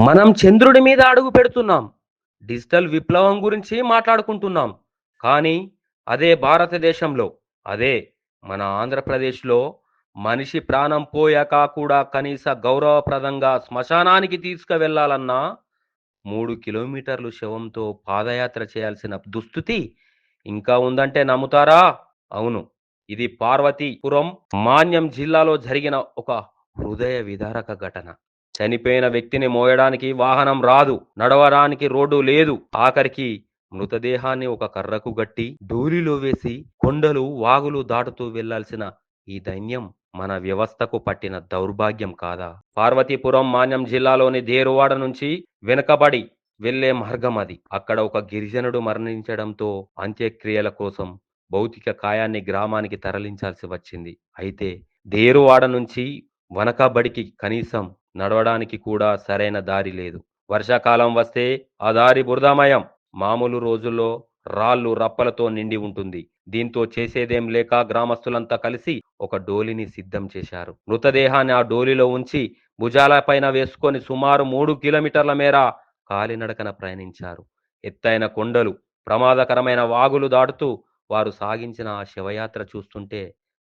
మనం చంద్రుడి మీద అడుగు పెడుతున్నాం. డిజిటల్ విప్లవం గురించి మాట్లాడుకుంటున్నాం. కానీ అదే భారతదేశంలో, అదే మన ఆంధ్రప్రదేశ్‌లో మనిషి ప్రాణం పోయాక కూడా కనీస గౌరవప్రదంగా శ్మశానానికి తీసుకువెళ్ళాలన్నా 3 కిలోమీటర్లు శవంతో పాదయాత్ర చేయాల్సిన దుస్థితి ఇంకా ఉందంటే నమ్ముతారా? అవును. ఇది పార్వతీపురం, మాన్యం జిల్లాలో జరిగిన ఒక హృదయ విదారక ఘటన. చనిపోయిన వ్యక్తిని మోయడానికి వాహనం రాదు. నడవడానికి రోడ్డు లేదు. ఆఖరికి మృతదేహాన్ని ఒక కర్రకు గట్టి, డోలీలో వేసి కొండలు, వాగులు దాటుతూ వెళ్ళాల్సిన ఈ దైన్యం మన వ్యవస్థకు పట్టిన దౌర్భాగ్యం కాదా? పార్వతీపురం, మాన్యం జిల్లాలోని దేరువాడ నుంచి వెనుకబడి వెళ్ళే మార్గం అది. అక్కడ ఒక గిరిజనుడు మరణించడంతో అంత్యక్రియల కోసం భౌతిక కాయాన్ని గ్రామానికి తరలించాల్సి వచ్చింది. అయితే దేరువాడ నుంచి వనకబడికి కనీసం నడవడానికి కూడా సరైన దారి లేదు. వర్షాకాలం వస్తే ఆ దారి బురదమయం. మామూలు రోజుల్లో రాళ్ళు, రప్పలతో నిండి ఉంటుంది. దీంతో చేసేదేం లేక గ్రామస్తులంతా కలిసి ఒక డోలిని సిద్ధం చేశారు. మృతదేహాన్ని ఆ డోలిలో ఉంచి భుజాలపైన వేసుకొని సుమారు 3 కిలోమీటర్ల మేర కాలినడకన ప్రయాణించారు. ఎత్తైన కొండలు, ప్రమాదకరమైన వాగులు దాటుతూ వారు సాగించిన ఆ శవయాత్ర చూస్తుంటే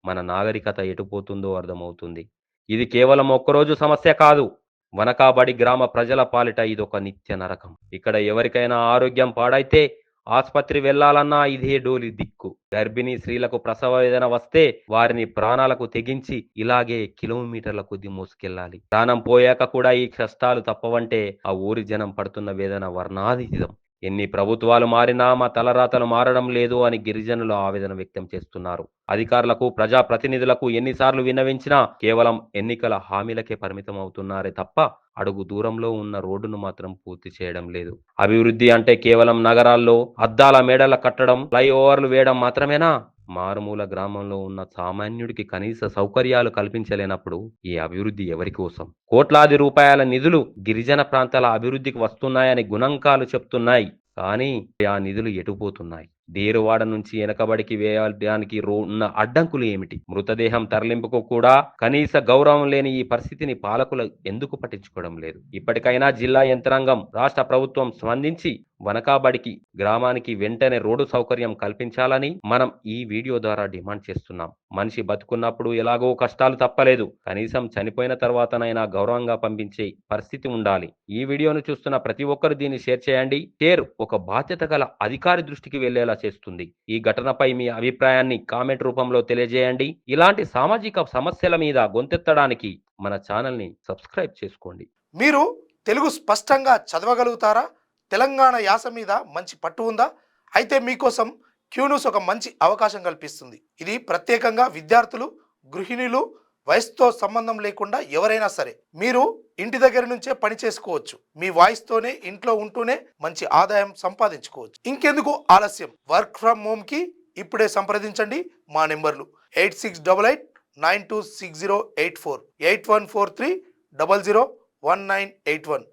మన నాగరికత ఎటుపోతుందో అర్థమవుతుంది. ఇది కేవలం ఒక్కరోజు సమస్య కాదు. వనకాబడి గ్రామ ప్రజల పాలిట ఇదొక నిత్య నరకం. ఇక్కడ ఎవరికైనా ఆరోగ్యం పాడైతే ఆస్పత్రి వెళ్ళాలన్నా ఇదే డోలి దిక్కు. గర్భిణీ స్త్రీలకు ప్రసవ వేదన వస్తే వారిని ప్రాణాలకు తెగించి ఇలాగే కిలోమీటర్ల కొద్దీ మోసుకెళ్ళాలి. ప్రాణం పోయాక కూడా ఈ కష్టాలు తప్పవంటే ఆ ఊరి జనం పడుతున్న వేదన వర్ణాతీతం. ఎన్ని ప్రభుత్వాలు మారినా మా తలరాతలు మారడం లేదు అని గిరిజనులు ఆవేదన వ్యక్తం చేస్తున్నారు. అధికారులకు, ప్రజాప్రతినిధులకు ఎన్నిసార్లు విన్నవించినా కేవలం ఎన్నికల హామీలకే పరిమితం అవుతున్నారే తప్ప అడుగు దూరంలో ఉన్న రోడ్డును మాత్రం పూర్తి చేయడం లేదు. అభివృద్ధి అంటే కేవలం నగరాల్లో అద్దాల మేడల కట్టడం, ఫ్లైఓవర్లు వేయడం మాత్రమేనా? మారుమూల గ్రామంలో ఉన్న సామాన్యుడికి కనీస సౌకర్యాలు కల్పించలేనప్పుడు ఈ అభివృద్ధి ఎవరి కోసం? కోట్లాది రూపాయల నిధులు గిరిజన ప్రాంతాల అభివృద్ధికి వస్తున్నాయని గుణంకాలు చెప్తున్నాయి. కానీ ఆ నిధులు ఎటుపోతున్నాయి? డేరువాడ నుంచి వెనకబడికి వేయడానికి ఉన్న అడ్డంకులు ఏమిటి? మృతదేహం తరలింపుకు కూడా కనీస గౌరవం లేని ఈ పరిస్థితిని పాలకులు ఎందుకు పట్టించుకోవడం లేదు? ఇప్పటికైనా జిల్లా యంత్రాంగం, రాష్ట్ర ప్రభుత్వం స్పందించి వనకాబడికి గ్రామానికి వెంటనే రోడ్డు సౌకర్యం కల్పించాలని మనం ఈ వీడియో ద్వారా డిమాండ్ చేస్తున్నాం. మనిషి బతుకున్నప్పుడు ఎలాగో కష్టాలు తప్పలేదు. కనీసం చనిపోయిన తర్వాతనైనా గౌరవంగా పంపించే పరిస్థితి ఉండాలి. ఈ వీడియోను చూస్తున్న ప్రతి ఒక్కరు దీన్ని షేర్ చేయండి. షేర్ ఒక బాధ్యత గల అధికారి దృష్టికి వెళ్లేలా చేస్తుంది. ఈ ఘటనపై మీ అభిప్రాయాన్ని కామెంట్ రూపంలో తెలియజేయండి. ఇలాంటి సామాజిక సమస్యల మీద గొంతెత్తడానికి మన ఛానల్ని సబ్స్క్రైబ్ చేసుకోండి. మీరు తెలుగు స్పష్టంగా చదవగలుగుతారా? తెలంగాణ యాస మీద మంచి పట్టు ఉందా? అయితే మీకోసం క్యూన్యూస్ ఒక మంచి అవకాశం కల్పిస్తుంది. ఇది ప్రత్యేకంగా విద్యార్థులు, గృహిణులు, వయసుతో సంబంధం లేకుండా ఎవరైనా సరే మీరు ఇంటి దగ్గర నుంచే పని చేసుకోవచ్చు. మీ వాయిస్తోనే ఇంట్లో ఉంటూనే మంచి ఆదాయం సంపాదించుకోవచ్చు. ఇంకెందుకు ఆలస్యం? వర్క్ ఫ్రమ్ హోమ్కి ఇప్పుడే సంప్రదించండి. మా నెంబర్లు 8688926084, 8143001981.